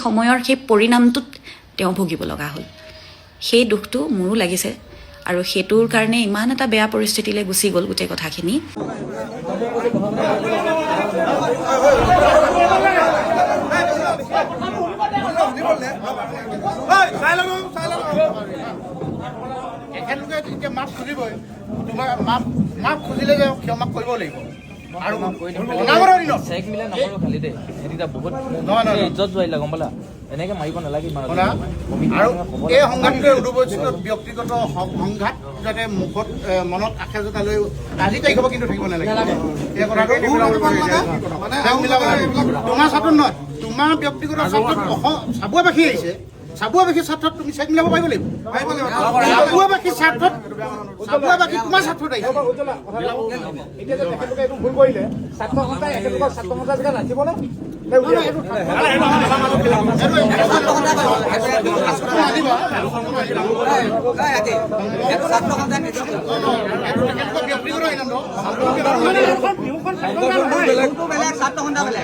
সময়ৰ সেই পৰিণামটোত তেওঁ ভুগিব লগা হ'ল। সেই দুখটো মোৰো লাগিছে আৰু সেইটোৰ কাৰণে ইমান এটা বেয়া পৰিস্থিতিলৈ গুচি গ'ল গোটেই কথাখিনি। মাফ খুজিবই, তোমাৰ মাফ খুজিলে যে ক্ষমা কৰিব লাগিব। আৰু চেক মিলে নকৰো খালি দেই, এতিয়া বহুত ইজ্জত যোৱাইলা গম পালা, এনেকে মাৰিব নালাগে। আৰু এই সংঘাতটোৱে উদুবচিত ব্যক্তিগত সংঘাত যাতে মুখত মনত আশা জোতা লৈ আজি তাৰিখ হ'ব কিন্তু থাকিব নালাগে। এই কথাটো তোমাৰ ছাত্ৰত নহয়, তোমাৰ ব্যক্তিগত ছাত্ৰত চাবুৱাবাসী আহিছে, চাবুৱাবাসীৰ স্বাৰ্থত তুমি চেক মিলাব পাৰিব লাগিব। চাবুৱাবাসীৰ স্বাৰ্থত, চাবুৱাবাসী তোমাৰ স্বাৰ্থত আহিছে। এতিয়া যে তেখেতলোকে এইটো ভুল কৰিলে, ছাত্ৰ সন্থাই এখেতলোকৰ ছাত্ৰ সন্থাৰ জেগাত ৰাখিবনে?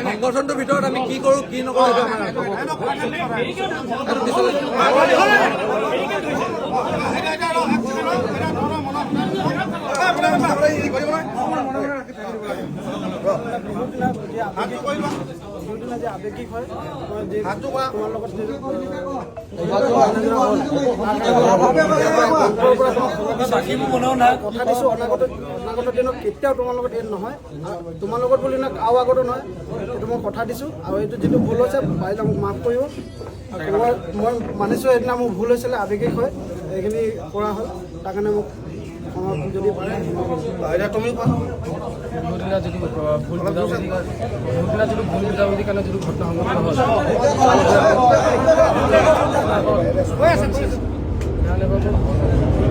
সংগঠনটোৰ ভিতৰত আমি কি কৰো কি নকৰো আবেগিক হয় কথা দিছো, অনাগত দিনত কেতিয়াও তোমাৰ লগত এড নহয়, তোমাৰ লগত বুলি নহয় কাৰো আগতো নহয়। এইটো মই কথা দিছো আৰু এইটো যিটো ভুল হৈছে পাৰিলে মোক মাফ কৰিব। মই মানিছো সেইদিনা মোৰ ভুল হৈছিলে, আবেগিক হয়, এইখিনি কৰা হ'ল, তাৰ কাৰণে মোক যদি তুমি বহুদিনা যিটো ভুল বুজাবুজিৰ কাৰণে যিটো ঘটনা সংঘটিত হ'ল,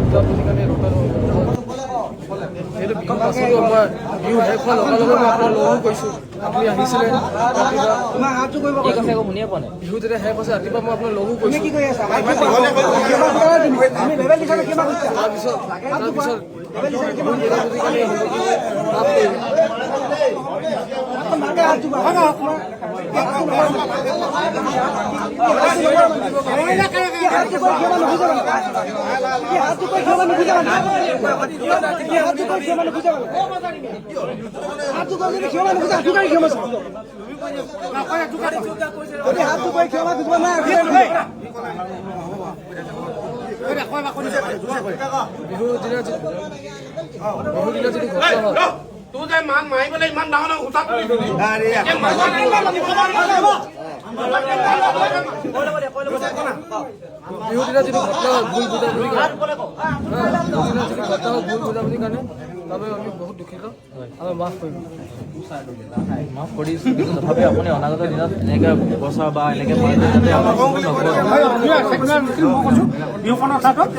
বুজাবুজিৰ কাৰণে যিহেতু বিহু পাছতো মই বিহু শেষ হোৱাৰ লগে লগে মই আপোনাৰ লগো কৈছোঁ, আপুনি আহিছিলে বিহু যেতিয়া শেষ হৈছে ৰাতিপুৱা মই আপোনাৰ লগো কৈছোঁ। বিহুৰ দিনা যদি ঘটনা হয় তোৰ যে মান মাৰিবলৈ ইমান ডাঙৰ উঠাত বিহুৰ দিনা যিটো ঘটনা হ'ল ভুল বুজাবুজিৰ কাৰণে, কাৰণে বাবে আমি বহুত দুখিত। আমি মাফ কৰিম, মাফ কৰিছোঁ, কিন্তু তথাপি আপুনি অনাগত দিনত এনেকে বছৰ বা এনেকে বিহুখনৰ ক্ষেত্ৰত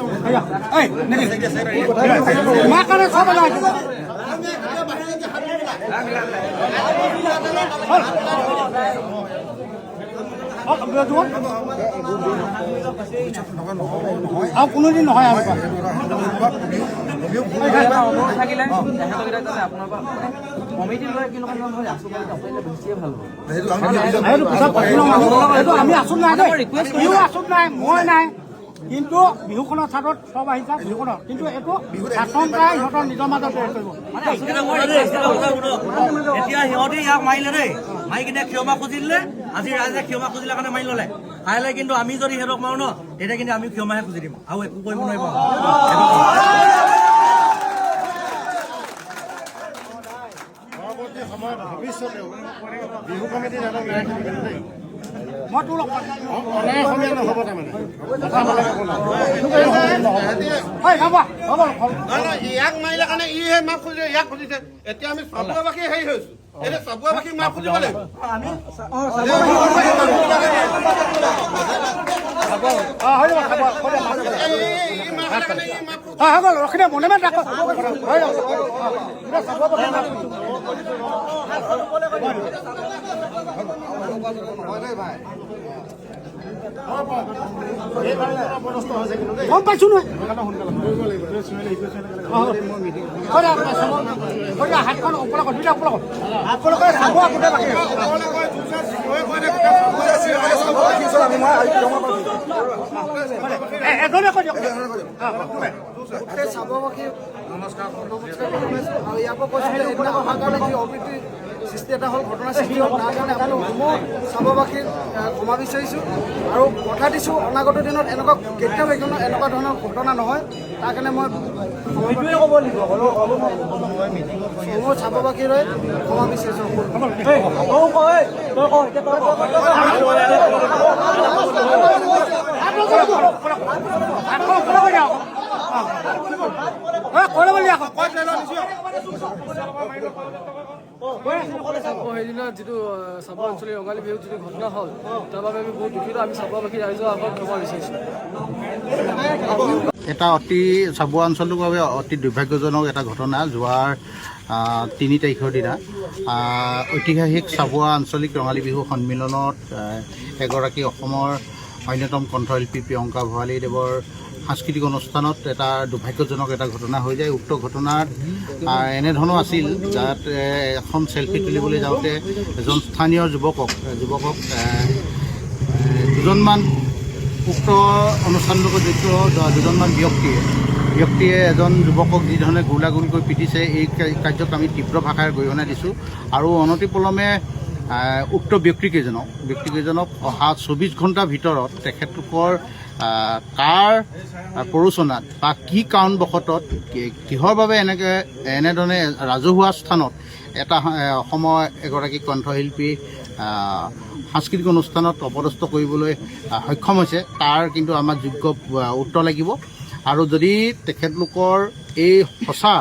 আৰু কোনোদিন নহয় থাকিলে আপোনাৰ কমিটি লৈ কিন্তু বেছিয়ে ভাল আমি আছো নাই, আছো নাই, মই নাই, কিন্তু বিহুখনৰ ছাদত চব আহিছে বিহুখনৰ, কিন্তু এইটো শাসনকাই সিহঁতৰ নিজৰ মাজত কৰিব। এতিয়া সিহঁতে ইয়াক মাৰিলে দেই, মাৰি কিনে ক্ষমা খুজিলে, আজি ৰাইজে ক্ষমা খুজিলে কাৰণে মাৰি ল'লে। কাইলৈ কিন্তু আমি যদি সিহঁতক মাৰো ন, তেতিয়া কিন্তু আমি ক্ষমাহে খুজি দিম আৰু একো কৰিব নোৱাৰিব। পৰৱৰ্তী সময়ত ভৱিষ্যতেও বিহু কমিটি মই তোৰ অসমীয়া নহ'ব তাৰমানে ইয়াক মাৰিলে কাৰণে ইহে মাফ খুজিছে, ইয়াক খুজিছে। এতিয়া আমি চাবুৱাবাসী হেৰি হৈছো, এতিয়া চাবুৱাবাসীক মাফ খুজিব লাগিব। ৰখিদে মনে মনে ৰাখক। ভাই গম পাইছোঁ নহয় হাতখন ওপৰ চাব আগতে বাকী এজনে কৈ দিয়ক গোটেই চাববাসী নমস্কাৰ আৰু ইয়াৰ পৰা কৈছোঁ যে এইবিলাক অহাৰ কাৰণে যি অপ্ৰীতিৰ সৃষ্টি এটা হ'ল ঘটনা সৃষ্টি হ'ল তাৰ কাৰণে আমি সমূহ চাববাসীক ক্ষমা বিচাৰিছোঁ আৰু কথা দিছোঁ অনাগত দিনত এনেকুৱা কেতিয়াও এনেকুৱা ধৰণৰ ঘটনা নহয় তাৰ কাৰণে মই সমূহ চাববাসীৰে ক্ষমা বিচাৰিছোঁ সেইদিনা যিটো চাবুৱা আঞ্চলিক ৰঙালী বিহুত যিটো ঘটনা হ'ল তাৰ বাবে আমি বহুত দুখিত আমি চাবুৱাবাসী ৰাইজৰ আগত ক্ষমা বিচাৰিছোঁ এটা অতি চাবুৱা অঞ্চলটোৰ বাবে অতি দুৰ্ভাগ্যজনক এটা ঘটনা যোৱাৰ 3 তাৰিখৰ দিনা ঐতিহাসিক চাবুৱা আঞ্চলিক ৰঙালী বিহু সন্মিলনত এগৰাকী অসমৰ অন্যতম কণ্ঠশিল্পী প্ৰিয়ংকা ভৰালীদেৱৰ সাংস্কৃতিক অনুষ্ঠানত এটা দুৰ্ভাগ্যজনক এটা ঘটনা হৈ যায়। উক্ত ঘটনাত এনেধৰণৰ আছিল যাত এখন চেলফি তুলিবলৈ যাওঁতে এজন স্থানীয় যুৱকক দুজনমান উক্ত অনুষ্ঠানৰ লগত জড়িত দুজনমান ব্যক্তিয়ে এজন যুৱকক যিধৰণে গুলাগুলকৈ পিটিছে এই কাৰ্যক আমি তীব্ৰ ভাষাৰে গৰিহণা দিছোঁ আৰু অনতিপলমে উক্ত ব্যক্তিকেইজনক অহা 24 ঘণ্টাৰ ভিতৰত তেখেতলোকৰ কাৰ প্ৰৰোচনাত বা কি কাৰণবশতঃ কিহৰ বাবে এনেধৰণে ৰাজহুৱা স্থানত এটা অসমৰ এগৰাকী কণ্ঠশিল্পী সাংস্কৃতিক অনুষ্ঠানত অপদস্থ কৰিবলৈ সক্ষম হৈছে তাৰ কিন্তু আমাৰ যোগ্য উত্তৰ লাগিব আৰু যদি তেখেতলোকৰ এই সঁচা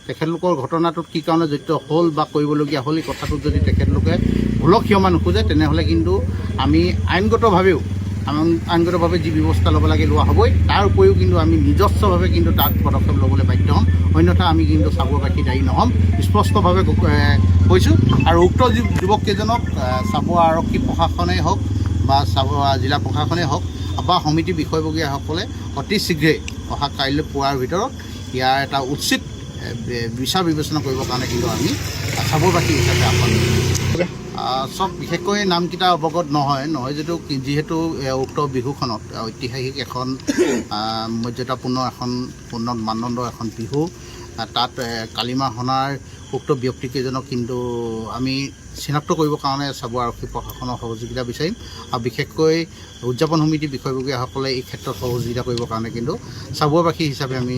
তেখেতলোকৰ ঘটনাটোত কি কাৰণে জড়িত হ'ল বা কৰিবলগীয়া হ'ল এই কথাটোত যদি তেখেতলোকে ভুলক ক্ষমা নোখোজে তেনেহ'লে কিন্তু আমি আইনগতভাৱে যি ব্যৱস্থা ল'ব লাগে লোৱা হ'বই। তাৰ উপৰিও কিন্তু আমি নিজস্বভাৱে কিন্তু তাত পদক্ষেপ ল'বলৈ বাধ্য হ'ম, অন্যথা আমি কিন্তু চাবুৱাবাসী দায়ী নহ'ম স্পষ্টভাৱে কৈছোঁ। আৰু উক্ত যুৱককেইজনক চাবুৱা আৰক্ষী প্ৰশাসনেই হওক বা চাবুৱা জিলা প্ৰশাসনেই হওক বা সমিতি বিষয়ববীয়াসকলে অতি শীঘ্ৰেই অহা কাইলৈ পুৱাৰ ভিতৰত ইয়াৰ এটা উচিত বিচাৰ বিবেচনা কৰিবৰ কাৰণে কিন্তু আমি চাবুৱাবাসী হিচাপে আহ্বান চব বিশেষকৈ নামকেইটা অৱগত নহয় যিহেতু উক্ত বিহুখনত ঐতিহাসিক এখন মৰ্যাদাপূৰ্ণ এখন উন্নত মানদণ্ডৰ এখন বিহু তাত কালিমা সনাৰ উক্ত ব্যক্তিকেইজনক কিন্তু আমি চিনাক্ত কৰিবৰ কাৰণে চাবুৱা আৰক্ষী প্ৰশাসনৰ সহযোগিতা বিচাৰিম আৰু বিশেষকৈ উদযাপন সমিতি বিষয়ববীয়াসকলে এই ক্ষেত্ৰত সহযোগিতা কৰিবৰ কাৰণে কিন্তু চাবুৱাবাসী হিচাপে আমি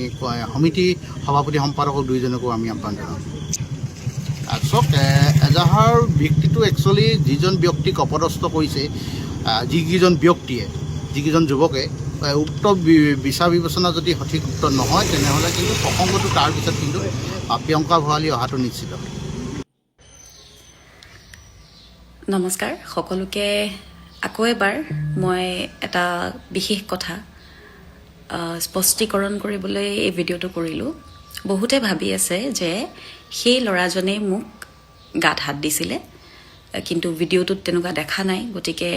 সমিতি সভাপতি সম্পাদকক দুয়োজনকো আমি আহ্বান জনাম। চাওক এজাহাৰ ব্যক্তিটো একচুৱেলি যিজন ব্যক্তিক অপদস্থ কৰিছে যিকেইজন যুৱকে উক্ত বিচাৰ বিবেচনা যদি সঠিক উত্তৰ নহয় তেনেহ'লে কিন্তু প্ৰসংগটো তাৰ পিছত কিন্তু প্ৰিয়ংকা ভৰালী অহাটো নিশ্চিত। নমস্কাৰ সকলোকে আকৌ এবাৰ মই এটা বিশেষ কথা স্পষ্টীকৰণ কৰিবলৈ এই ভিডিঅ'টো কৰিলোঁ। বহুতে ভাবি আছে যে সেই ল'ৰাজনে মোক গাত হাত দিছিলে, কিন্তু ভিডিঅ'টোত তেনেকুৱা দেখা নাই, গতিকে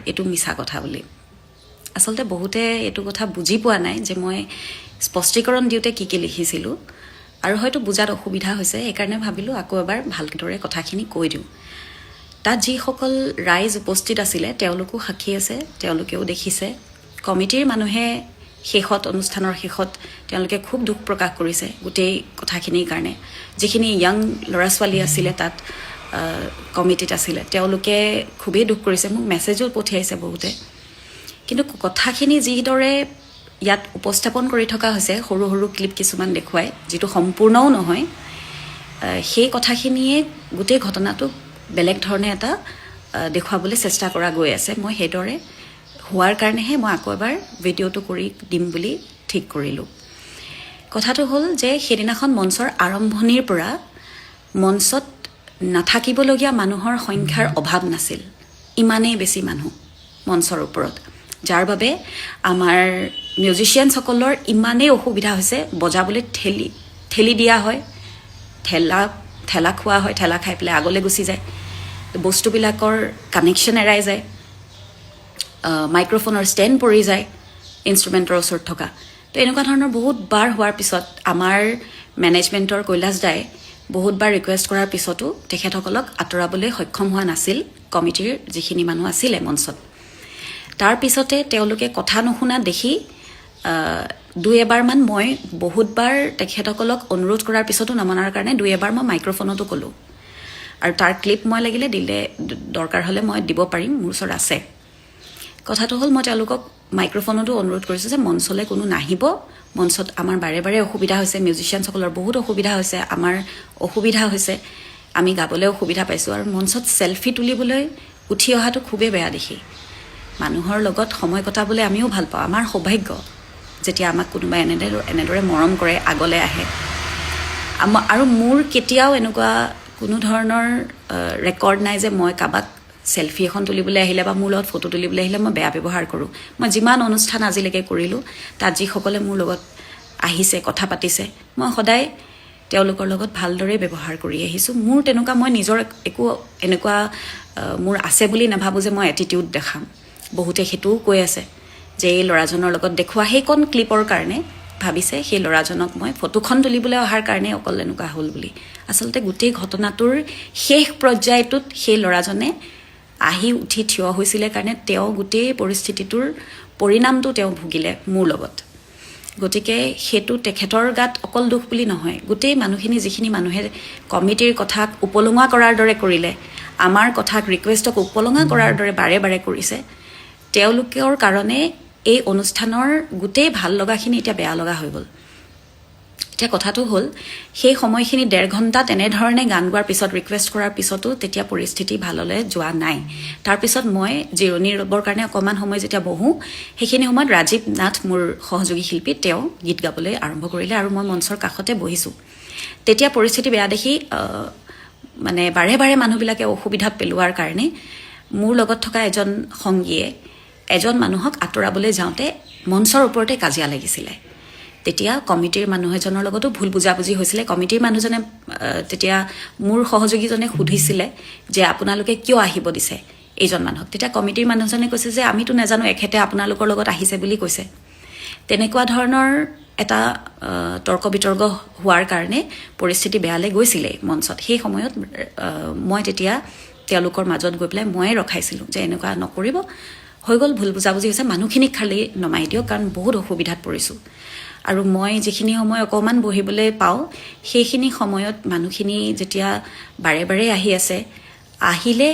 এইটো মিছা কথা বুলি। আচলতে বহুতে এইটো কথা বুজি পোৱা নাই যে মই স্পষ্টীকৰণ দিওঁতে কি লিখিছিলোঁ আৰু হয়তো বুজাত অসুবিধা হৈছে, সেইকাৰণে ভাবিলোঁ আকৌ এবাৰ ভালদৰে কথাখিনি কৈ দিওঁ। তাত যিসকল ৰাইজ উপস্থিত আছিলে তেওঁলোকো সাক্ষী আছে, তেওঁলোকেও দেখিছে। কমিটিৰ মানুহে অনুষ্ঠানৰ শেষত তেওঁলোকে খুব দুখ প্ৰকাশ কৰিছে গোটেই কথাখিনিৰ কাৰণে। যিখিনি য়াং ল'ৰা ছোৱালী আছিলে তাত কমিটিত আছিলে তেওঁলোকে খুবেই দুখ কৰিছে, মোক মেছেজো পঠিয়াইছে বহুতে। কিন্তু কথাখিনি যিদৰে ইয়াত উপস্থাপন কৰি থকা হৈছে সৰু সৰু ক্লিপ কিছুমান দেখুৱাই, যিটো সম্পূৰ্ণও নহয়, সেই কথাখিনিয়ে গোটেই ঘটনাটোক বেলেগ ধৰণে এটা দেখুৱাবলৈ চেষ্টা কৰা গৈ আছে। মই সেইদৰে হোৱাৰ কাৰণেহে মই আকৌ এবাৰ ভিডিঅ'টো কৰি দিম বুলি ঠিক কৰিলোঁ। কথাটো হ'ল যে সেইদিনাখন মঞ্চৰ আৰম্ভণিৰ পৰা মঞ্চত নাথাকিবলগীয়া মানুহৰ সংখ্যাৰ অভাৱ নাছিল, ইমানেই বেছি মানুহ মঞ্চৰ ওপৰত, যাৰ বাবে আমাৰ মিউজিচিয়ানসকলৰ ইমানেই অসুবিধা হৈছে। বজাবলৈ ঠেলি দিয়া হয়, ঠেলা খোৱা হয়, ঠেলা খাই পেলাই আগলৈ গুচি যায়, বস্তুবিলাকৰ কানেকশ্যন এৰাই যায়। মাইক্ৰফোনৰ ষ্টেণ্ড পৰি যায় ইনষ্ট্ৰুমেণ্টৰ ওচৰত থকা। তো এনেকুৱা ধৰণৰ বহুতবাৰ হোৱাৰ পিছত আমাৰ মেনেজমেণ্টৰ কৈলাশ দাই বহুতবাৰ ৰিকুৱেষ্ট কৰাৰ পিছতো তেখেতসকলক আঁতৰাবলৈ সক্ষম হোৱা নাছিল কমিটিৰ যিখিনি মানুহ আছিলে মঞ্চত। তাৰ পিছতে তেওঁলোকে কথা নুশুনা দেখি 2-এবাৰমান মই বহুতবাৰ তেখেতসকলক অনুৰোধ কৰাৰ পিছতো নমনাৰ কাৰণে 2-এবাৰ মই মাইক্ৰফোনতো ক'লোঁ, আৰু তাৰ ক্লিপ মই লাগিলে দিলে দৰকাৰ হ'লে মই দিব পাৰিম, মোৰ ওচৰত আছে। কথাটো হ'ল মই তেওঁলোকক মাইক্ৰফোনতো অনুৰোধ কৰিছোঁ যে মঞ্চলৈ কোনো নাহিব, মঞ্চত আমাৰ বাৰে বাৰে অসুবিধা হৈছে, মিউজিচিয়ানসকলৰ বহুত অসুবিধা হৈছে, আমাৰ অসুবিধা হৈছে, আমি গাবলৈ অসুবিধা পাইছোঁ, আৰু মঞ্চত ছেলফি তুলিবলৈ উঠি অহাটো খুবেই বেয়া দেখি। মানুহৰ লগত সময় কটাবলৈ আমিও ভাল পাওঁ, আমাৰ সৌভাগ্য যেতিয়া আমাক কোনোবাই এনেদৰে মৰম কৰে, আগলৈ আহে। আৰু মোৰ কেতিয়াও এনেকুৱা কোনো ধৰণৰ ৰেকৰ্ড নাই যে মই কাৰোবাক ছেলফি এখন তুলিবলৈ আহিলে বা মোৰ লগত ফটো তুলিবলৈ আহিলে মই বেয়া ব্যৱহাৰ কৰোঁ। মই যিমান অনুষ্ঠান আজিলৈকে কৰিলোঁ তাত যিসকলে মোৰ লগত আহিছে, কথা পাতিছে, মই সদায় তেওঁলোকৰ লগত ভালদৰে ব্যৱহাৰ কৰি আহিছোঁ। মোৰ তেনেকুৱা মই নিজৰ একো এনেকুৱা মোৰ আছে বুলি নাভাবোঁ যে মই এটিটিউড দেখাম। বহুতে সেইটোও কৈ আছে যে এই ল'ৰাজনৰ লগত দেখুওৱা সেইকণ ক্লিপৰ কাৰণে ভাবিছে সেই ল'ৰাজনক মই ফটোখন তুলিবলৈ অহাৰ কাৰণে অকল এনেকুৱা হ'ল বুলি। আচলতে গোটেই ঘটনাটোৰ শেষ পৰ্যায়টোত সেই ল'ৰাজনে আহি উঠি থিয় হৈছিলে কাৰণে তেওঁ গোটেই পৰিস্থিতিটোৰ পৰিণামটো তেওঁ ভুগিলে মোৰ লগত। গতিকে সেইটো তেখেতৰ গাত অকল দুখ বুলি নহয়, গোটেই মানুহখিনি যিখিনি মানুহে কমিটিৰ কথাক উপলুঙা কৰাৰ দৰে কৰিলে, আমাৰ কথাক ৰিকুৱেষ্টক উপলুঙা কৰাৰ দৰে বাৰে বাৰে কৰিছে, তেওঁলোকৰ কাৰণে এই অনুষ্ঠানৰ গোটেই ভাল লগাখিনি এতিয়া বেয়া লগা হৈ গ'ল। এতিয়া কথাটো হ'ল সেই সময়খিনি 1.5 ঘণ্টা তেনেধৰণে গান গোৱাৰ পিছত ৰিকুৱেষ্ট কৰাৰ পিছতো তেতিয়া পৰিস্থিতি ভাললৈ যোৱা নাই। তাৰপিছত মই জিৰণি ল'বৰ কাৰণে অকণমান সময় যেতিয়া বহোঁ, সেইখিনি সময়ত ৰাজীৱ নাথ মোৰ সহযোগী শিল্পী, তেওঁ গীত গাবলৈ আৰম্ভ কৰিলে আৰু মই মঞ্চৰ কাষতে বহিছোঁ। তেতিয়া পৰিস্থিতি বেয়া দেখি মানে বাৰে বাৰে মানুহবিলাকে অসুবিধাত পেলোৱাৰ কাৰণে মোৰ লগত থকা এজন সংগীয়ে এজন মানুহক আঁতৰাবলৈ যাওঁতে মঞ্চৰ ওপৰতে কাজিয়া লাগিছিলে। তেতিয়া কমিটিৰ মানুহ এজনৰ লগতো ভুল বুজাবুজি হৈছিলে। কমিটিৰ মানুহজনে তেতিয়া মোৰ সহযোগীজনে সুধিছিলে যে আপোনালোকে কিয় আহিব দিছে এইজন মানুহক। তেতিয়া কমিটিৰ মানুহজনে কৈছে যে আমিতো নাজানো, এখেতে আপোনালোকৰ লগত আহিছে বুলি কৈছে। তেনেকুৱা ধৰণৰ এটা তৰ্ক বিতৰ্ক হোৱাৰ কাৰণে পৰিস্থিতি বেয়ালৈ গৈছিলে মঞ্চত। সেই সময়ত মই তেতিয়া তেওঁলোকৰ মাজত গৈ পেলাই ময়ে ৰখাইছিলোঁ যে এনেকুৱা নকৰিব, হৈ গ'ল, ভুল বুজাবুজি হৈছে, মানুহখিনিক খালি নমাই দিয়ক, কাৰণ বহুত অসুবিধাত পৰিছোঁ। আৰু মই যিখিনি সময় অকণমান বহিবলৈ পাওঁ, সেইখিনি সময়ত মানুহখিনি যেতিয়া বাৰে বাৰে আহি আছে, আহিলে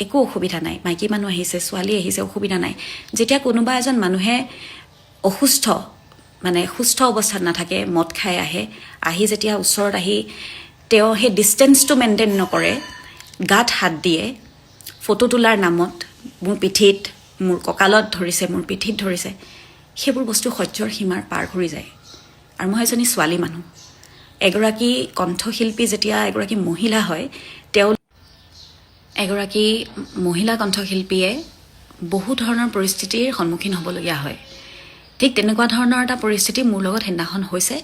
একো অসুবিধা নাই, মাইকী মানুহ আহিছে, ছোৱালী আহিছে, অসুবিধা নাই। যেতিয়া কোনোবা এজন মানুহে অসুস্থ, মানে সুস্থ অৱস্থাত নাথাকে, মদ খাই আহি যেতিয়া ওচৰত আহি তেওঁ সেই ডিষ্টেঞ্চটো মেইনটেইন নকৰে, গাত হাত দিয়ে, ফটো তোলাৰ নামত মোৰ পিঠিত, মোৰ কঁকালত ধৰিছে, মোৰ পিঠিত ধৰিছে, সেইবোৰ বস্তু সহ্যৰ সীমাৰ পাৰ কৰি যায়। আৰু মই এজনী ছোৱালী মানুহ, এগৰাকী কণ্ঠশিল্পী যেতিয়া এগৰাকী মহিলা হয়, এগৰাকী মহিলা কণ্ঠশিল্পীয়ে বহু ধৰণৰ পৰিস্থিতিৰ সন্মুখীন হ'বলগীয়া হয়। ঠিক তেনেকুৱা ধৰণৰ এটা পৰিস্থিতি মোৰ লগত সেইদিনাখন হৈছে,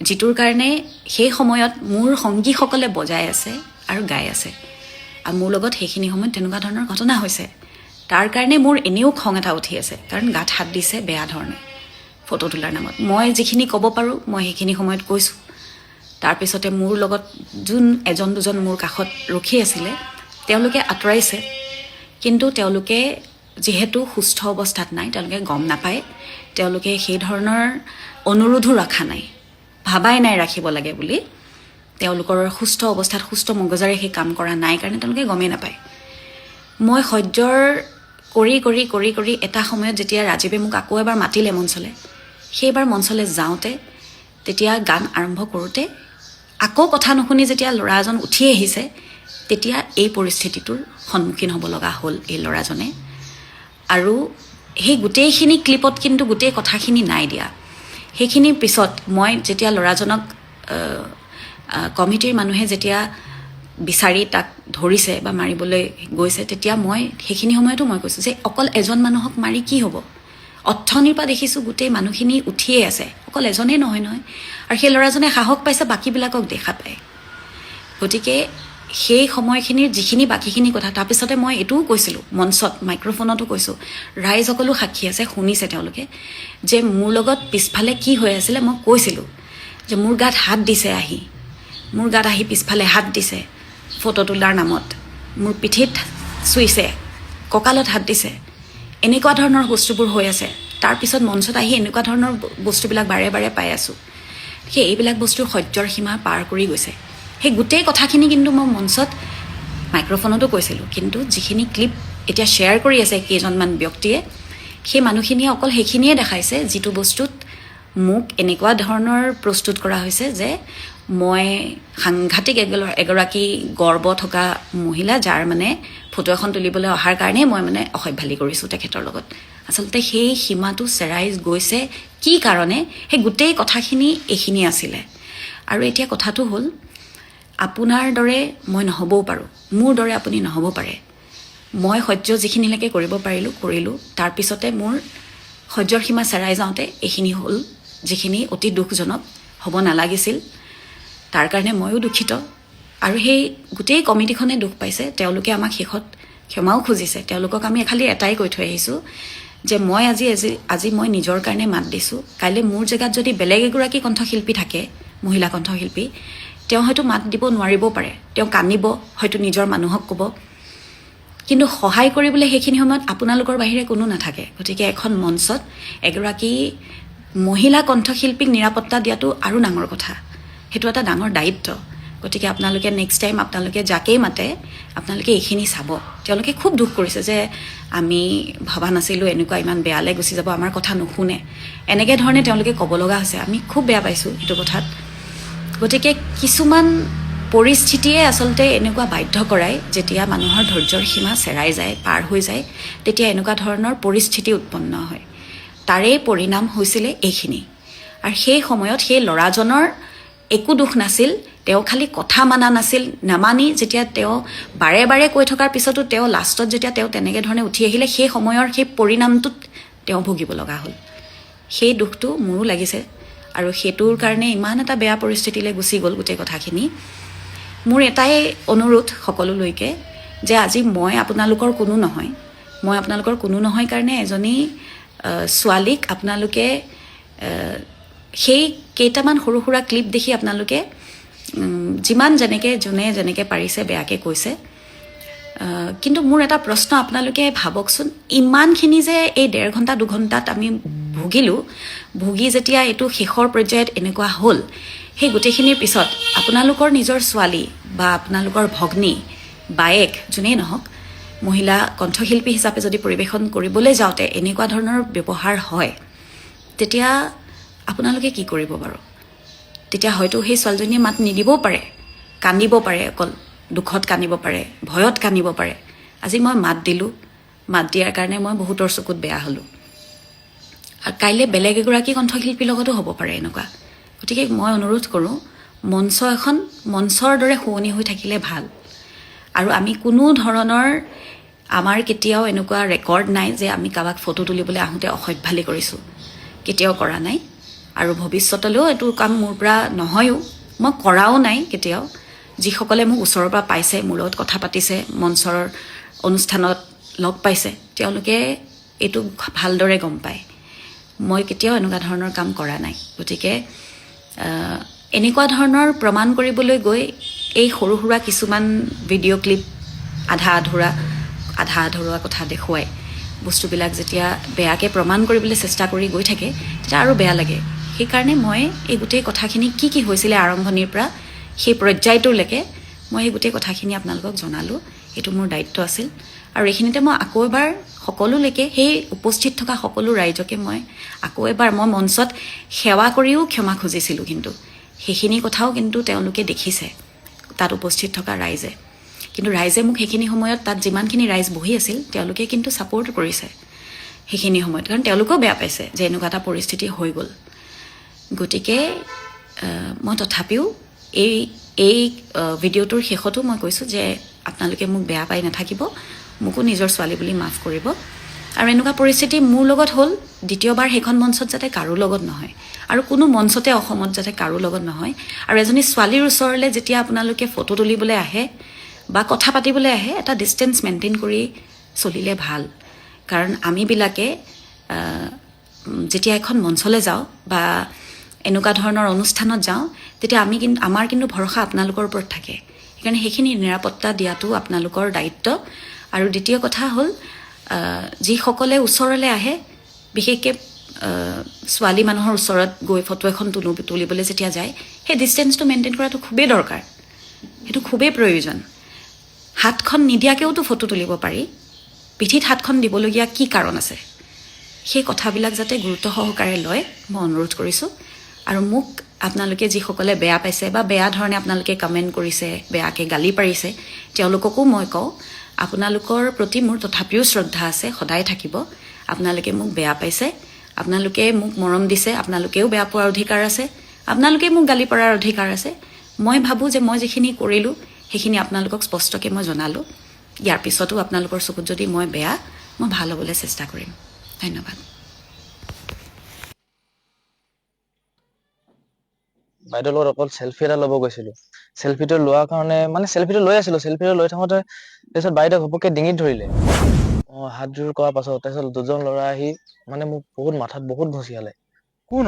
যিটোৰ কাৰণে সেই সময়ত মোৰ সংগীসকলে বজাই আছে আৰু গাই আছে, আৰু মোৰ লগত সেইখিনি সময়ত তেনেকুৱা ধৰণৰ ঘটনা হৈছে। তাৰ কাৰণে মোৰ এনেও খং এটা উঠি আছে, কাৰণ গাত হাত দিছে বেয়া ধৰণে ফটো তোলাৰ নামত। মই যিখিনি ক'ব পাৰোঁ মই সেইখিনি সময়ত কৈছোঁ। তাৰপিছতে মোৰ লগত যোন এজন দুজন মোৰ কাষত ৰখি আছিলে, তেওঁলোকে আঁতৰাইছে, কিন্তু তেওঁলোকে যিহেতু সুস্থ অৱস্থাত নাই, তেওঁলোকে গম নাপায়, তেওঁলোকে সেই ধৰণৰ অনুৰোধো ৰখা নাই, ভাবাই নাই ৰাখিব লাগে বুলি। তেওঁলোকৰ সুস্থ অৱস্থাত সুস্থ মগজেৰে সেই কাম কৰা নাই কাৰণে তেওঁলোকে গমেই নাপায়। মই সহ্যৰ কৰি কৰি কৰি কৰি এটা সময়ত যেতিয়া ৰাজীৱে মোক আকৌ এবাৰ মাতিলে মঞ্চলৈ, সেইবাৰ মঞ্চলৈ যাওঁতে, তেতিয়া গান আৰম্ভ কৰোঁতে আকৌ কথা নুশুনি যেতিয়া ল'ৰা এজন উঠি আহিছে, তেতিয়া এই পৰিস্থিতিটোৰ সন্মুখীন হ'ব লগা হ'ল এই ল'ৰাজনে। আৰু সেই গোটেইখিনি ক্লিপত কিন্তু গোটেই কথাখিনি নাই দিয়া। সেইখিনিৰ পিছত মই যেতিয়া ল'ৰাজনক কমিটিৰ মানুহে যেতিয়া বিচাৰি তাক ধৰিছে বা মাৰিবলৈ গৈছে, তেতিয়া মই সেইখিনি সময়তো মই কৈছোঁ যে অকল এজন মানুহক মাৰি কি হ'ব? অথনিৰ পৰা দেখিছোঁ গোটেই মানুহখিনি উঠিয়ে আছে, অকল এজনেই নহয়। আৰু সেই ল'ৰাজনে সাহস পাইছে বাকীবিলাকক দেখা পায়। গতিকে সেই সময়খিনিৰ যিখিনি বাকীখিনি কথা তাৰপিছতে মই এইটোও কৈছিলোঁ মঞ্চত মাইক্ৰফোনতো কৈছোঁ, ৰাইজ সকলো সাক্ষী আছে, শুনিছে তেওঁলোকে, যে মোৰ লগত পিছফালে কি হৈ আছিলে মই কৈছিলোঁ যে মোৰ গাত হাত দিছে আহি, মোৰ গাত আহি পিছফালে হাত দিছে ফটো তোলাৰ নামত, মোৰ পিঠিত চুইছে, কঁকালত হাত দিছে, এনেকুৱা ধৰণৰ বস্তুবোৰ হৈ আছে। তাৰপিছত মঞ্চত আহি এনেকুৱা ধৰণৰ বস্তুবিলাক বাৰে বাৰে পাই আছোঁ। সেই এইবিলাক বস্তুৰ সহ্যৰ সীমা পাৰ কৰি গৈছে। সেই গোটেই কথাখিনি কিন্তু মই মঞ্চত মাইক্ৰফোনতো কৈছিলোঁ, কিন্তু যিখিনি ক্লিপ এতিয়া শ্বেয়াৰ কৰি আছে কেইজনমান ব্যক্তিয়ে, সেই মানুহখিনিয়ে অকল সেইখিনিয়ে দেখাইছে যিটো বস্তুত মোক এনেকুৱা ধৰণৰ প্ৰস্তুত কৰা হৈছে যে মই সাংঘাতিক এগৰাকী গৰ্ব থকা মহিলা, যাৰ মানে ফটো এখন তুলিবলৈ অহাৰ কাৰণেই মই মানে অসভ্যালি কৰিছোঁ তেখেতৰ লগত। আচলতে সেই সীমাটো চেৰাই গৈছে কি কাৰণে, সেই গোটেই কথাখিনি এইখিনি আছিলে। আৰু এতিয়া কথাটো হ'ল, আপোনাৰ দৰে মই নহ'বও পাৰোঁ, মোৰ দৰে আপুনি নহ'ব পাৰে। মই সহ্য যিখিনিলৈকে কৰিব পাৰিলোঁ কৰিলোঁ, তাৰপিছতে মোৰ সহ্যৰ সীমা চেৰাই যাওঁতে এইখিনি হ'ল, যিখিনি অতি দুখজনক, হ'ব নালাগিছিল। তাৰ কাৰণে ময়ো দুখিত, আৰু সেই গোটেই কমিটিখনে দুখ পাইছে। তেওঁলোকে আমাক শেষত ক্ষমাও খুজিছে। তেওঁলোকক আমি খালি এটাই কৈ থৈ আহিছোঁ যে মই আজি মই নিজৰ কাৰণে মাত দিছোঁ, কাইলৈ মোৰ জেগাত যদি বেলেগ এগৰাকী কণ্ঠশিল্পী থাকে, মহিলা কণ্ঠশিল্পী, তেওঁ হয়তো মাত দিব নোৱাৰিবও পাৰে, তেওঁ কান্দিব, হয়তো নিজৰ মানুহক ক'ব, কিন্তু সহায় কৰিবলৈ সেইখিনি সময়ত আপোনালোকৰ বাহিৰে কোনো নাথাকে। গতিকে এখন মঞ্চত এগৰাকী মহিলা কণ্ঠশিল্পীক নিৰাপত্তা দিয়াটো আৰু ডাঙৰ কথা, সেইটো এটা ডাঙৰ দায়িত্ব। গতিকে আপোনালোকে নেক্সট টাইম আপোনালোকে যাকেই মাতে আপোনালোকে এইখিনি চাব। তেওঁলোকে খুব দুখ কৰিছে যে আমি ভবা নাছিলোঁ এনেকুৱা ইমান বেয়ালৈ গুচি যাব, আমাৰ কথা নুশুনে, এনেকৈ ধৰণে তেওঁলোকে ক'ব লগা হৈছে। আমি খুব বেয়া পাইছোঁ এইটো কথাত। গতিকে কিছুমান পৰিস্থিতিয়ে আচলতে এনেকুৱা বাধ্য কৰায়, যেতিয়া মানুহৰ ধৈৰ্যৰ সীমা চেৰাই যায়, পাৰ হৈ যায়, তেতিয়া এনেকুৱা ধৰণৰ পৰিস্থিতি উৎপন্ন হয়। তাৰেই পৰিণাম হৈছিলে এইখিনি। আৰু সেই সময়ত সেই ল'ৰাজনৰ একো দুখ নাছিল, তেওঁ খালি কথা মানা নাছিল। নামানি যেতিয়া তেওঁ বাৰে বাৰে কৈ থকাৰ পিছতো তেওঁ লাষ্টত যেতিয়া তেওঁ তেনেকৈ ধৰণে উঠি আহিলে, সেই সময়ৰ সেই পৰিণামটোত তেওঁ ভুগিব লগা হ'ল। সেই দুখটো মোৰো লাগিছে, আৰু সেইটোৰ কাৰণে ইমান এটা বেয়া পৰিস্থিতিলৈ গুচি গ'ল গোটেই কথাখিনি। মোৰ এটাই অনুৰোধ সকলোলৈকে, যে আজি মই আপোনালোকৰ কোনো নহয় কাৰণে এজনী ছোৱালীক আপোনালোকে সেই কেইটামান সৰু সুৰা ক্লিপ দেখি আপোনালোকে যিমান যোনে যেনেকৈ পাৰিছে বেয়াকৈ কৈছে। কিন্তু মোৰ এটা প্ৰশ্ন, আপোনালোকে ভাবকচোন, ইমানখিনি যে এই 1.5 ঘণ্টা 2 ঘণ্টাত আমি ভুগি যেতিয়া এইটো শেষৰ পৰ্যায়ত এনেকুৱা হ'ল, সেই গোটেইখিনিৰ পিছত আপোনালোকৰ নিজৰ ছোৱালী বা আপোনালোকৰ ভগ্নী, বায়েক, যোনেই নহওক, মহিলা কণ্ঠশিল্পী হিচাপে যদি পৰিৱেশন কৰিবলৈ যাওঁতে এনেকুৱা ধৰণৰ ব্যৱহাৰ হয়, তেতিয়া আপোনালোকে কি কৰিব বাৰু? তেতিয়া হয়তো সেই ছোৱালীজনীয়ে মাত নিদিবও পাৰে, কান্দিব পাৰে, অকল দুখত কান্দিব পাৰে, ভয়ত কান্দিব পাৰে। আজি মই মাত দিলোঁ, মাত দিয়াৰ কাৰণে মই বহুতৰ চকুত বেয়া হ'লোঁ, আৰু কাইলৈ বেলেগ এগৰাকী কণ্ঠশিল্পীৰ লগতো হ'ব পাৰে এনেকুৱা। গতিকে মই অনুৰোধ কৰোঁ, মঞ্চৰ দৰে শুৱনি হৈ থাকিলে ভাল। আৰু আমি কোনো ধৰণৰ, আমাৰ কেতিয়াও এনেকুৱা ৰেকৰ্ড নাই যে আমি কাৰোবাক ফটো তুলিবলৈ আহোঁতে অসভ্যালি কৰিছোঁ, কেতিয়াও কৰা নাই, আৰু ভৱিষ্যতলৈও এইটো কাম মোৰ পৰা নহয়ও, মই কৰাও নাই কেতিয়াও। যিসকলে মোক ওচৰৰ পৰা পাইছে, মোৰ লগত কথা পাতিছে, মঞ্চৰ অনুষ্ঠানত লগ পাইছে, তেওঁলোকে এইটো ভালদৰে গম পায়। মই কেতিয়াও এনেকুৱা ধৰণৰ কাম কৰা নাই। গতিকে এনেকুৱা ধৰণৰ প্ৰমাণ কৰিবলৈ গৈ এই সৰু সুৰা কিছুমান ভিডিঅ' ক্লিপ আধা আধৰুৱা কথা দেখুৱাই বস্তুবিলাক যেতিয়া বেয়াকৈ প্ৰমাণ কৰিবলৈ চেষ্টা কৰি গৈ থাকে, তেতিয়া আৰু বেয়া লাগে। সেইকাৰণে মই এই গোটেই কথাখিনি কি হৈছিলে আৰম্ভণিৰ পৰা সেই পৰ্যায়টোলৈকে মই এই গোটেই কথাখিনি আপোনালোকক জনালোঁ। এইটো মোৰ দায়িত্ব আছিল। আৰু এইখিনিতে মই আকৌ এবাৰ সকলোলৈকে, সেই উপস্থিত থকা সকলো ৰাইজকে মই আকৌ এবাৰ, মই মঞ্চত সেৱা কৰিও ক্ষমা খুজিছিলোঁ, কিন্তু সেইখিনি কথাও কিন্তু তেওঁলোকে দেখিছে, তাত উপস্থিত থকা ৰাইজে। কিন্তু ৰাইজে মোক সেইখিনি সময়ত, তাত যিমানখিনি ৰাইজ বহি আছিল, তেওঁলোকে কিন্তু ছাপোৰ্ট কৰিছে সেইখিনি সময়ত, কাৰণ তেওঁলোকেও বেয়া পাইছে যে এনেকুৱা এটা পৰিস্থিতি হৈ গ'ল। গতিকে মই তথাপিও এই ভিডিঅ'টোৰ শেষতো মই কৈছোঁ যে আপোনালোকে মোক বেয়া পাই নাথাকিব, মোকো নিজৰ ছোৱালী বুলি মাফ কৰিব। আৰু এনেকুৱা পৰিস্থিতি মোৰ লগত হ'ল, দ্বিতীয়বাৰ সেইখন মঞ্চত যাতে কাৰো লগত নহয়, আৰু কোনো মঞ্চতে অসমত যাতে কাৰো লগত নহয়। আৰু এজনী ছোৱালীৰ ওচৰলৈ যেতিয়া আপোনালোকে ফটো তুলিবলৈ আহে, বা কথা পাতিবলৈ আহে এটা ডিষ্টেঞ্চ মেইনটেইন কৰি চলিলে ভাল। কাৰণ আমিবিলাকে যেতিয়া এখন মঞ্চলৈ যাওঁ বা এনেকুৱা ধৰণৰ অনুষ্ঠানত যাওঁ তেতিয়া আমাৰ কিন্তু ভৰসা আপোনালোকৰ ওপৰত থাকে। সেইকাৰণে সেইখিনি নিৰাপত্তা দিয়াটো আপোনালোকৰ দায়িত্ব। আৰু দ্বিতীয় কথা হ'ল যিসকলে ওচৰলৈ আহে, বিশেষকৈ ছোৱালী মানুহৰ ওচৰত গৈ ফটো এখন তুলিবলৈ যেতিয়া যায়, সেই ডিষ্টেঞ্চটো মেইনটেইন কৰাটো খুবেই দৰকাৰ, সেইটো খুবেই প্ৰয়োজন। হাতখন নিদিয়াকৈওতো ফটো তুলিব পাৰি, পিঠিত হাতখন দিবলগীয়া কি কাৰণ আছে? সেই কথাবিলাক যাতে গুৰুত্ব সহকাৰে লয় মই অনুৰোধ কৰিছোঁ। আৰু মোক আপোনালোকে যিসকলে বেয়া পাইছে বা বেয়া ধৰণে আপোনালোকে কমেণ্ট কৰিছে, বেয়াকৈ গালি পাৰিছে, তেওঁলোককো মই কওঁ আপোনালোকৰ প্ৰতি মোৰ তথাপিও শ্ৰদ্ধা আছে, সদায় থাকিব। আপোনালোকে মোক বেয়া পাইছে, আপোনালোকে মোক মৰম দিছে, আপোনালোকেও বেয়া পোৱাৰ অধিকাৰ আছে, আপোনালোকে মোক গালি পৰাৰ অধিকাৰ আছে। মই ভাবোঁ যে মই যিখিনি কৰিলোঁ সেইখিনি আপোনালোকক স্পষ্টকৈ মই জনালোঁ। ইয়াৰ পিছতো আপোনালোকৰ চকুত যদি মই বেয়া, মই ভাল হ'বলৈ চেষ্টা কৰিম। ধন্যবাদ। বাইদেউৰ লগত অকল চেল্ফি এটা ল'ব গৈছিলোঁ। চেল্ফিটো লোৱাৰ কাৰণে মানে চেল্ফিটো লৈ আছিলোঁ, চেল্ফিটো লৈ থাকোঁতে তাৰপিছত বাইদেউ ঘপককৈ ডিঙিত ধৰিলে। হাতযোৰ কৰাৰ পাছত তাৰপিছত দুজন ল'ৰা আহি মানে মোক মাথাত বহুত ঘঁচিয়ালে। কোন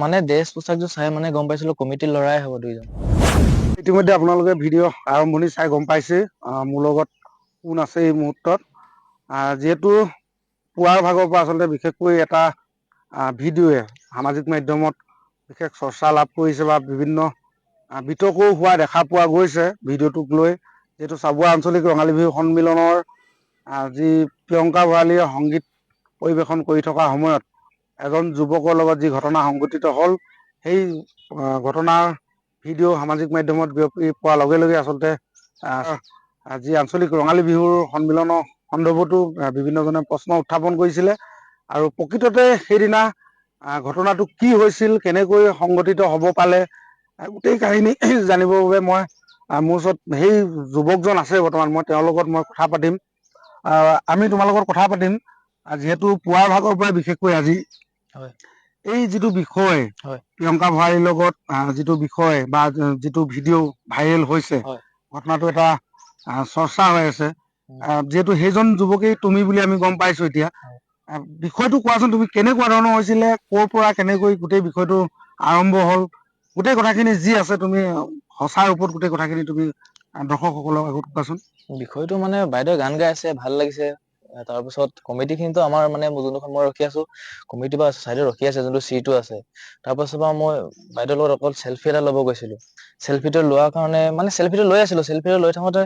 মানে ড্ৰেছ পোছাকযোৰ চাই মানে গম পাইছিলোঁ কমিটিৰ ল'ৰাই হ'ব দুইজন। ইতিমধ্যে আপোনালোকে ভিডিঅ' আৰম্ভণি চাই গম পাইছে মোৰ লগত কোন আছে এই মুহূৰ্তত। যিহেতু পুৱাৰ ভাগৰ পৰা আচলতে বিশেষকৈ এটা ভিডিঅ'য়ে সামাজিক মাধ্যমত বিশেষ চৰ্চা লাভ কৰিছে বা বিভিন্ন বিতৰ্কও হোৱা দেখা পোৱা গৈছে ভিডিঅ'টোক লৈ। যিহেতু চাবুৱা আঞ্চলিক ৰঙালী বিহু সন্মিলনৰ যি প্ৰিয়ংকা ভৰালীয়ে সংগীত পৰিৱেশন কৰি থকা সময়ত এজন যুৱকৰ লগত যি ঘটনা সংঘটিত হ'ল, সেই ঘটনাৰ ভিডিঅ' সামাজিক মাধ্যমত বিয়পি পোৱাৰ লগে লগে আচলতে যি আঞ্চলিক ৰঙালী বিহুৰ সন্মিলনৰ সন্দৰ্ভতো বিভিন্নজনে প্ৰশ্ন উত্থাপন কৰিছিলে। আৰু প্ৰকৃততে সেইদিনা ঘটনাটো কি হৈছিল, কেনেকৈ সংঘটিত হ'ব পালে, গোটেই কাহিনী জানিবৰ বাবে মই মোৰ ওচৰত সেই যুৱকজন আছে বৰ্তমান, মই তেওঁৰ লগত মই কথা পাতিম। আমি তোমাৰ লগত কথা পাতিম যিহেতু পুৱাৰ ভাগৰ পৰাই বিশেষকৈ আজি হয় এই যিটো বিষয় হয় প্ৰিয়ংকা ভৰালীৰ লগত যিটো বিষয় বা যিটো ভিডিঅ' ভাইৰেল হৈছে, হয় ঘটনাটো এটা চৰ্চা হৈ আছে। যিহেতু সেইজন যুৱকেই তুমি বুলি আমি গম পাইছো এতিয়া। বিষয়টো কোৱাচোন, তুমি কেনেকুৱা ধৰণৰ হৈছিলে, ক'ৰ পৰা কেনেকৈ গোটেই বিষয়টো আৰম্ভ হ'ল, গোটেই কথাখিনি যি আছে তুমি সঁচাৰ ওপৰত গোটেই কথাখিনি তুমি দৰ্শকসকলক আগত কোৱাচোন। বিষয়টো মানে বাইদেৱে গান গাই আছে, ভাল লাগিছে। তাৰপিছত কমিটিখিনিতো আমাৰ মানে যোনখন মই ৰখি আছো, কমিটি বা চাইডত ৰখি আছে, যোনটো চিটটো আছে। তাৰপাছত পৰা মই বাইদেউৰ লগত অকল চেল্ফি এটা ল'ব গৈছিলোঁ। চেল্ফিটো লোৱাৰ কাৰণে মানে চেল্ফিটো লৈ আছিলোঁ, চেল্ফিটো লৈ থাকোঁতে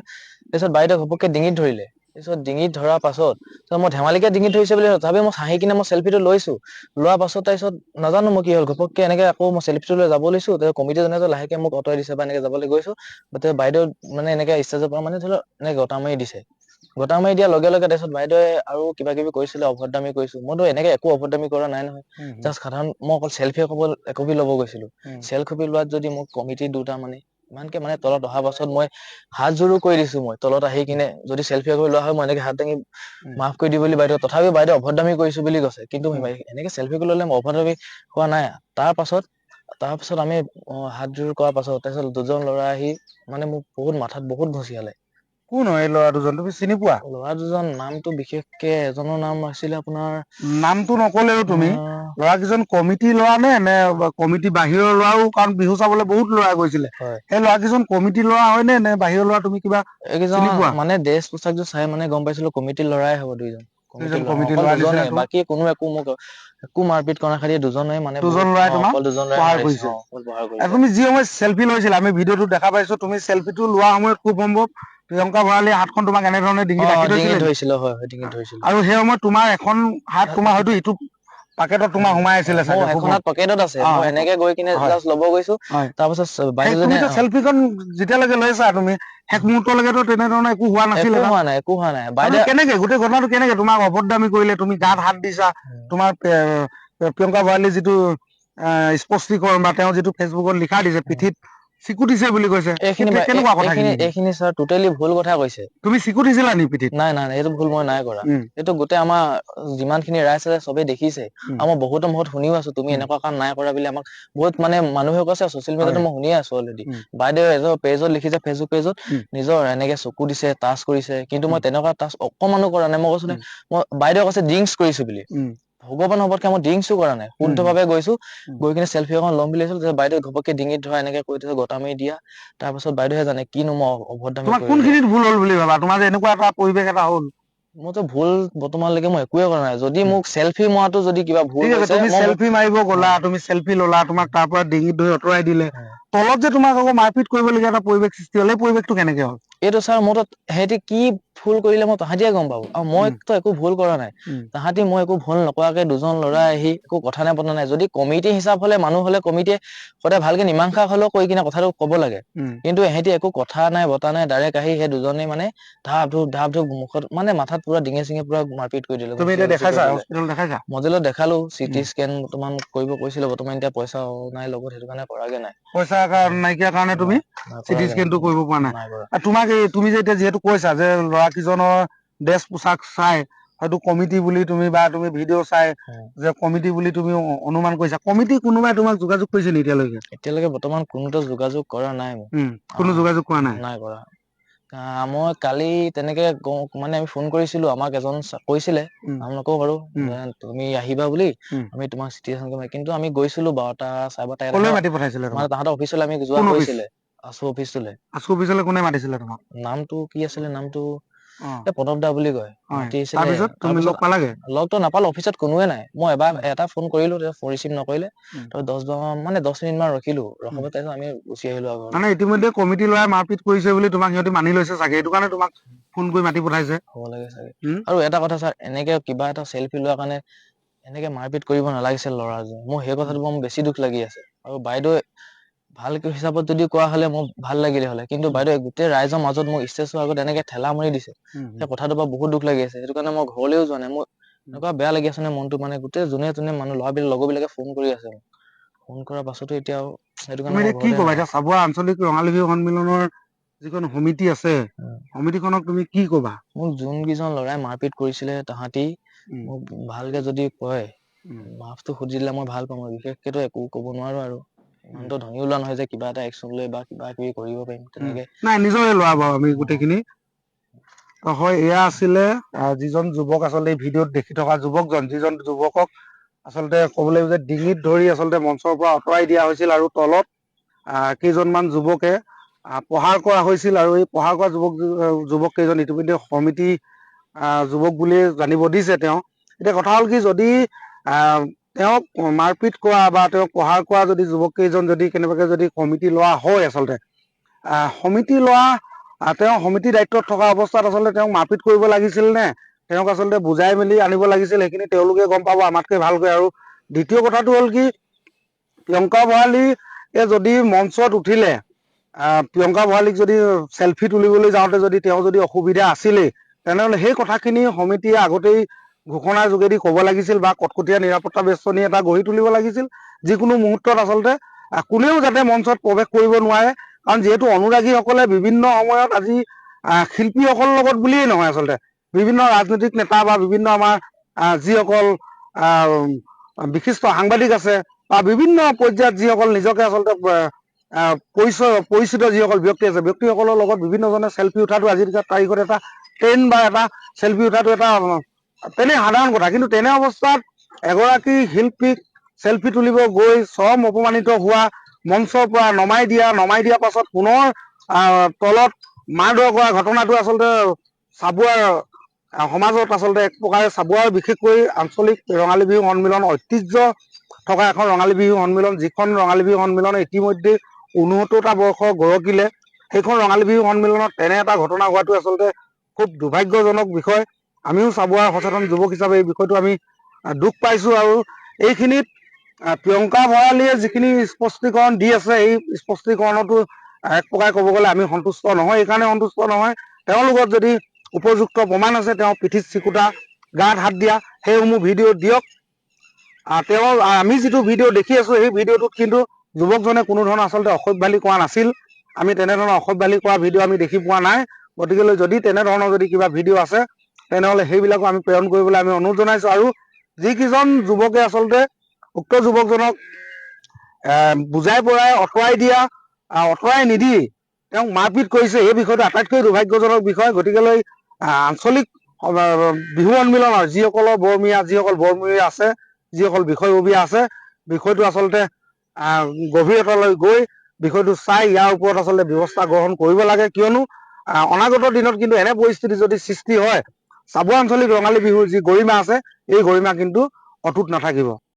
তাৰপিছত বাইদেউ ঘপককৈ ডিঙিত ধৰিলে। তাৰপিছত ডিঙিত ধৰাৰ পাছত মই ধেমালিকে ডিঙিত ধৰিছে বুলি তথাপি মই হাঁহি কিনে মই চেল্ফিটো লৈছোঁ। লোৱাৰ পাছত তাৰপিছত নাজানো মই কি হ'ল, ঘপককৈ এনেকৈ আকৌ মই চেল্ফিটো লৈ যাব লৈছোঁ। তাৰপিছত কমিটিজনে লাহেকৈ মোক আঁতৰাই দিছে বা এনেকৈ যাবলৈ গৈছোঁ। বাইদেউ মানে এনেকৈ ষ্টেজৰ পৰা মানে ধৰি লওক এনেকৈ গটা মাৰি দিছে। গটা মাৰি দিয়াৰ লগে লগে তাৰপিছত বাইদেৱে আৰু কিবা কিবি কৰিছিলে, অভদ্ৰামি কৰিছোঁ। মইতো এনেকৈ একো অভদ্ৰামি কৰা নাই নহয়, জাষ্ট সাধাৰণ মই অকল চেল্ফি একপি ল'ব গৈছিলোঁ। চেল্ফি লোৱাত যদি মোক কমিটি দুটা মানে ইমানকে মানে তলত অহাৰ পাছত মই হাতযোৰো কৰি দিছোঁ। মই তলত আহি কিনে যদি চেল্ফি একপি লোৱা হয় মই এনেকৈ হাত দাঙি মাফ কৰি দি বুলি বাইদেউ, তথাপিও বাইদেউ অভদ্ৰামি কৰিছোঁ বুলি কৈছে। কিন্তু এনেকৈ চেল্ফি ল'লে মই অভদ্ৰামি হোৱা নাই। তাৰপাছত আমি হাতযোৰ কৰাৰ পাছত তাৰপিছত দুজন ল'ৰা আহি মানে মোক মাথাত বহুত ঘঁচিয়ালে। কোন হয় এই ল'ৰা দুজন, তুমি চিনি পোৱা? ল'ৰা দুজন নামটো বিশেষকে এজনৰ নাম আছিলে আপোনাৰ, নামটো নকলেও তুমি ল'ৰাকেইজন কমিটি ল'ৰা নে কমিটি বাহিৰৰ ল'ৰাও? কাৰণ বিহু চাবলৈ বহুত ল'ৰা গৈছিলে। হয় সেই ল'ৰাকেইজন কমিটি ল'ৰা হয় নে বাহিৰৰ ল'ৰা, তুমি কিবা এইকেইজন চিনি পোৱা? মানে ড্ৰেছ পোছাকযোৰ চাই মানে গম পাইছিলোঁ কমিটিৰ ল'ৰাই হ'ব দুইজন। কমিটিৰ ল'ৰা কমিটিৰ অকল ল'ৰা দুজনে, নিচিনাটো বাকী কোনো একো মাৰপিট কৰা খালি দুজনে মানে দুজন ল'ৰাই তোমাক অকল দুজন ল'ৰাই প্ৰহাৰ মাৰিছে। কৰিছে। অকল প্ৰহাৰ কৰিছে। তুমি যি সময়ত চেল্ফি লৈছিলা, আমি ভিডিঅ'টো দেখা পাইছো, তুমি চেল্ফিটো লোৱাৰ সময়ত খুব সম্ভৱ প্ৰিয়ংকা ভৰালীৰ হাতখন তোমাক এনেধৰণে ডিঙিত ৰাখি ডিঙিত থৈছিলে ধৰিছিলে, হয় ডিঙিত ধৰিছিলে। আৰু সেই সময়ত তোমাৰ এখন হাত তোমাৰ হয়তো ইটো পাকেটত তোমাৰ সোমাই আছিলে মোৰ চাগে। এখন হাত পকেটত আছে, মই এনেকে গৈ কিনে জাষ্ট ল'ব গৈছো। তাৰপাছত বাইদেউজনী চেল্ফিখন যেতিয়ালৈকে লৈছা তুমি শেষ মুহূৰ্তলৈকেতো তেনেধৰণে একো হোৱা নাছিলে। একো হোৱা নাই বাইদেউ। কেনেকে গোটেই ঘটনাটো কেনেকে তোমাক অভদ্ৰামি কৰিলে, তুমি গাত হাত দিছা, তোমাৰ প্ৰিয়ংকা ভৰালীৰ যিটো স্পষ্টীকৰণ বা তেওঁ যিটো ফেচবুকত লিখা দিছে পিঠিত চিকুটিছে বুলি কৈছে এইখিনি কেনেকুৱা কথাখিনি এইখিনি স্যাৰ টোটেলি ভুল কথা কৈছে। তুমি চিকুটিছিলা নি পিঠিত নাই নাই নাই, এইটো ভুল মই নাই কৰা। উম, এইটো গোটেই আমাৰ যিমানখিনি ৰাইজ আছে চবেই দেখিছে, উম, আৰু মই বহুতৰ মুখত শুনিও আছো তুমি এনেকুৱা কাম নাই কৰা বুলি। আমাক বহুত মানে মানুহে কৈছে, ছচিয়েল মিডিয়াতো হয়। মই শুনিয়ে আছো অলৰেডি। উম, বাইদেউ এজন পেজত লিখিছে, ফেচবুক পেজত উম, নিজৰ এনেকে চকু দিছে, টাচ কৰিছে, কিন্তু মই উম, তেনেকুৱা টাচ অকমানো কৰা নাই। মই কৈছো নে, মই বাইদেউ কৈছে ড্ৰিংকছ কৰিছো বুলি। উম, ভগৱানৰ ওপৰতকে মই ড্ৰিংকছো কৰা নাই, উম, শুদ্ধভাৱে গৈছো। উম। গৈ কিনে চেল্ফি এখন ল'ম বুলি ভাবিছিলো, তাৰপিছত বাইদেউ ঘপককে ডিঙিত ধৰা এনেকে কৈ দিছে, গটা মাৰি দিয়া। তাৰপাছত বাইদেউহে জানে কিনো মই অভদ্ৰামি তোমাৰ কৰিলো। কোনখিনিত ভুল হ'ল বুলি ভাবা? তোমাৰ যে এনেকুৱা এটা পৰিৱেশ এটা হ'ল। মইতো ভুল বৰ্তমানলৈকে মই একোৱে কৰা নাই। যদি মোক চেল্ফি মৰাটো যদি কিবা ভুল ঠিক আছে, হৈছে, তুমি মই চেল্ফি মাৰিব গ'লা, তুমি চেল্ফি ল'লা, তোমাক তাৰ পৰা ডিঙিত ধৰি আঁতৰাই দিলে, তলত যে তোমাক আকৌ মাৰপিট কৰিবলগীয়া এটা পৰিৱেশ সৃষ্টি হ'ল, এই পৰিৱেশটো কেনেকে হ'ল? এইটো ছাৰ মোৰ তাত সিহঁতি কি ভুল কৰিলে মই তাহাঁতিয়ে গম পাব, আৰু উম, মইতো একো ভুল কৰা নাই। উম, তাহাঁতি মই একো ভুল নকৰাকে দুজন ল'ৰা আহি একো কথা নাই বতৰা নাই। যদি কমিটি হিচাপ হলে, মানুহ হলে কমিটিয়ে সদায় ভালকে মীমাংসা হলেও কৈ কিনে কথাটো ক'ব লাগে। উম। কিন্তু এহেঁতি একো কথা নাই বতা নাই, ডাইৰেক্ট আহি সেই দুজনে মানে ধাপ ধুপ মুখত মানে মাথাত পুৰা ডিঙে চিঙে পুৰা মাৰপিট কৰি দিলে, তুমি এতিয়া ঘুষি কৰি দেখাইছা, দিলে। হস্পিটেল দেখাইছা? মজিলত দেখালো, চিটি উম। স্কেন বৰ্তমান কৰিব কৈছিলে, বৰ্তমান এতিয়া পইচা নাই লগত, সেইটো কাৰণে কৰাগে নাই। পইচা নাইকিয়া কাৰণে তুমি নাই চিটি কৰাগে নাই, স্কেনটো কৰিব পৰা নাই। নাই কৰা। আৰু তোমাক তুমি যে এতিয়া যিহেতু কৈছা যে ল'ৰা কেইজনৰ ড্ৰেছ পোছাক চাই হয়তো কমিটি বুলি তুমি বা তুমি ভিডিঅ' চাই যে কমিটি বুলি তুমি অনুমান কৰিছা, কমিটি কোনোবাই তোমাক যোগাযোগ কৰিছে নি এতিয়ালৈকে? এতিয়ালৈকে বৰ্তমান কোনোতো যোগাযোগ কৰা নাই মোক। কোনো যোগাযোগ কৰা নাই। নাই কৰা। মই কালি তেনেকে মানে আমি ফোন কৰিছিলো, আমাক এজন কৈছিলে, উম, নাম নকওঁ বাৰু, উম, যে তুমি আহিবা বুলি, উম। আমি তোমাক চিটি এখন কৰিম। কিন্তু আমি গৈছিলো 12টা, 12:30 কলৈ মাতি পঠাইছিলে মানে তোমাক? তাহাঁতৰ অফিচলৈ আমি যোৱা কোন অফিচ? হৈছিলে, আছু অফিচটোলে। আছু অফিচলৈ কোনে মাতিছিলে তোমাক? নামটো কি আছিলে, নামটো অ', প্ৰণৱ দা বুলি কয়, হয়। মাতিছিলে। তাৰপিছত তুমি তাৰপিছত লগ পালাগে? লগতো নাপালো, অফিচত কোনোৱে নাই। মই এবাৰ উম, এটা ফোন কৰিলো, ৰিচিভ নকৰিলে। উম, তাৰপিছত 10 মিনিট মান ৰখিলো, উম। ৰখাব তাৰপিছত আমি গুচি আহিলো আৰু ঘৰলৈ। মানে ইতিমধ্যে কমিটি ল'ৰাই মাৰপিট কৰিছে বুলি তোমাক সিহঁতি মানি লৈছে চাগে, এইটো কাৰণে তোমাক ফোন কৰি মাতি পঠাইছে। হ'ব লাগে চাগে। উম, আৰু এটা কথা ছাৰ, এনেকে কিবা এটা চেল্ফি লোৱাৰ কাৰণে এনেকে মাৰপিট কৰিব নালাগিছিল ল'ৰাজনে, মোৰ সেই কথাটো মোৰ বেছি দুখ লাগি আছে। আৰু বাইদেউ ভাল হিচাপত যদি কোৱা হলে মোৰ ভাল লাগিলে হলে, কিন্তু বাইদেউ গোটেই ৰাইজৰ মাজত মোক ষ্টেজৰ আগত এনেকে ঠেলা মাৰি দিছে। উম, সেই কথাটোৰ পৰা বহুত দুখ লাগি আছে, সেইটো কাৰণে মই ঘৰলৈও যোৱা নাই। মোৰ উম। এনেকুৱা বেয়া লাগি আছে নে মনটো, মানে গোটেই যোনে মানুহ ল'ৰাবিলাক লগৰ বিলাকে ফোন কৰি আছে মোক। ফোন কৰাৰ পাছতো এতিয়াও সেইটো তুমি কাৰণে মই এতিয়া কি ঘৰতে ক'বা? নাই। এতিয়া চাবুৱা আঞ্চলিক ৰঙালী বিহু সন্মিলনৰ যিখন সমিতি আছে, সমিতিখনক তুমি কি ক'বা? মোক যোন কেইজন ল'ৰাই মাৰপিট কৰিছিলে, তাহাঁতি উম, মোক ভালকে যদি কয়, উম, মাফটো সুধি দিলে মই ভাল পাম। আৰু বিশেষকেতো একো ক'ব নোৱাৰো আৰু, উম, ইমানতো ধনীও লোৱা নহয় যে কিবা এটা একচন লৈ বা কিবা কিবি কৰিব পাৰিম তেনেকে। নাই নিজৰে ল'ৰা বাৰু আমি গোটেইখিনি। হয়, এয়া আছিলে যিজন যুৱক আচলতে এই ভিডিঅ'ত দেখি থকা যুৱকজন, যিজন যুৱকক আচলতে ক'ব লাগিব যে ডিঙিত ধৰি আচলতে মঞ্চৰ পৰা আঁতৰাই দিয়া হৈছিল, আৰু তলত কেইজনমান যুৱকে প্ৰহাৰ কৰা হৈছিল। আৰু এই প্ৰহাৰ কৰা যুৱক কেইজন ইতিমধ্যে সমিতি যুৱক বুলিয়ে জানিব দিছে তেওঁ। এতিয়া কথা হ'ল কি, যদি তেওঁক মাৰপিট কৰা বা তেওঁক প্ৰহাৰ কৰা যদি যুৱক কেইজন যদি কেনেবাকে যদি কমিটি লোৱা হয়, আচলতে সমিতি লোৱা তেওঁ সমিতিৰ দায়িত্বত থকা অৱস্থাত আচলতে তেওঁক মাৰপিট কৰিব লাগিছিল নে তেওঁক আচলতে বুজাই মেলি আনিব লাগিছিল, সেইখিনি তেওঁলোকে গম পাব আমাতকৈ ভালকৈ। আৰু দ্বিতীয় কথাটো হ'ল কি, প্ৰিয়ংকা ভৰালীয়ে যদি মঞ্চত উঠিলে, প্ৰিয়ংকা ভৰালীক যদি চেল্ফি তুলিবলৈ যাওঁতে যদি তেওঁ যদি অসুবিধা আছিলেই, তেনেহ'লে সেই কথাখিনি সমিতিয়ে আগতেই ঘোষণাৰ যোগেদি ক'ব লাগিছিল, বা কটকটীয়া নিৰাপত্তা বেষ্টনী এটা গঢ়ি তুলিব লাগিছিল। যিকোনো মুহূৰ্তত আচলতে কোনেও যাতে মঞ্চত প্ৰৱেশ কৰিব নোৱাৰে। কাৰণ যিহেতু অনুৰাগীসকলে বিভিন্ন সময়ত আজি শিল্পীসকলৰ লগত বুলিয়েই নহয়, আচলতে বিভিন্ন ৰাজনৈতিক নেতা বা বিভিন্ন আমাৰ যিসকল বিশিষ্ট সাংবাদিক আছে, বা বিভিন্ন পৰ্যায়ত যিসকল নিজকে আচলতে পৰিচিত যিসকল ব্যক্তি আছে, ব্যক্তিসকলৰ লগত বিভিন্নজনে চেল্ফি উঠাটো আজিৰ তাৰিখত এটা ট্ৰেণ্ড, বা এটা চেল্ফি উঠাটো এটা তেনে সাধাৰণ কথা। কিন্তু তেনে অৱস্থাত এগৰাকী শিল্পীক চেল্ফি তুলিব গৈ চৰম অপমানিত হোৱা, মঞ্চৰ পৰা নমাই দিয়া পাছত পুনৰ তলত মাৰধৰ কৰা ঘটনাটো আচলতে চাবুৱাৰ সমাজত আচলতে এক প্ৰকাৰে চাবুৱাৰ বিশেষকৈ আঞ্চলিক ৰঙালী বিহু সন্মিলন ঐতিহ্য থকা এখন ৰঙালী বিহু সন্মিলন, যিখন ৰঙালী বিহু সন্মিলন ইতিমধ্যে 69টা বৰ্ষ গৰকিলে, সেইখন ৰঙালী বিহু সন্মিলনত তেনে এটা ঘটনা হোৱাটো আচলতে খুব দুৰ্ভাগ্যজনক বিষয়। আমিও চাবুৱাৰ সচেতন যুৱক হিচাপে এই বিষয়টো আমি দুখ পাইছো। আৰু এইখিনিত প্ৰিয়ংকা ভৰালীয়ে যিখিনি স্পষ্টীকৰণ দি আছে, এই স্পষ্টীকৰণতো এক প্ৰকাৰে ক'ব গ'লে আমি সন্তুষ্ট নহয়। এইকাৰণে সন্তুষ্ট নহয়, তেওঁৰ লগত যদি উপযুক্ত প্ৰমাণ আছে, তেওঁ পিঠিত চিকুটা, গাত হাত দিয়া, সেইসমূহ ভিডিঅ' দিয়ক। আমি যিটো ভিডিঅ' দেখি আছো, সেই ভিডিঅ'টোত কিন্তু যুৱকজনে কোনো ধৰণৰ আচলতে অসভ্যালি কৰা নাছিল। আমি তেনেধৰণৰ অসভ্যালি কৰা ভিডিঅ' আমি দেখি পোৱা নাই। গতিকে যদি তেনেধৰণৰ যদি কিবা ভিডিঅ' আছে তেনেহ'লে সেইবিলাকো আমি প্ৰেৰণ কৰিবলৈ আমি অনুৰোধ জনাইছোঁ। আৰু যিকেইজন যুৱকে আচলতে উক্ত যুৱকজনক বুজাই পৰাই আঁতৰাই নিদি তেওঁক মাৰপিট কৰিছে, এই বিষয়টো আটাইতকৈ দুৰ্ভাগ্যজনক বিষয়। গতিকে আঞ্চলিক বিহু সন্মিলনৰ যিসকল বৰমূৰীয়া আছে, যিসকল বিষয়ববীয়া আছে, বিষয়টো আচলতে গভীৰতালৈ গৈ বিষয়টো চাই ইয়াৰ ওপৰত আচলতে ব্যৱস্থা গ্ৰহণ কৰিব লাগে। কিয়নো অনাগত দিনত কিন্তু এনে পৰিস্থিতি যদি সৃষ্টি হয়, চাবুৱা আঞ্চলিক ৰঙালী বিহুৰ যি গৰিমা আছে এই গৰিমা কিন্তু অটুট নাথাকিব।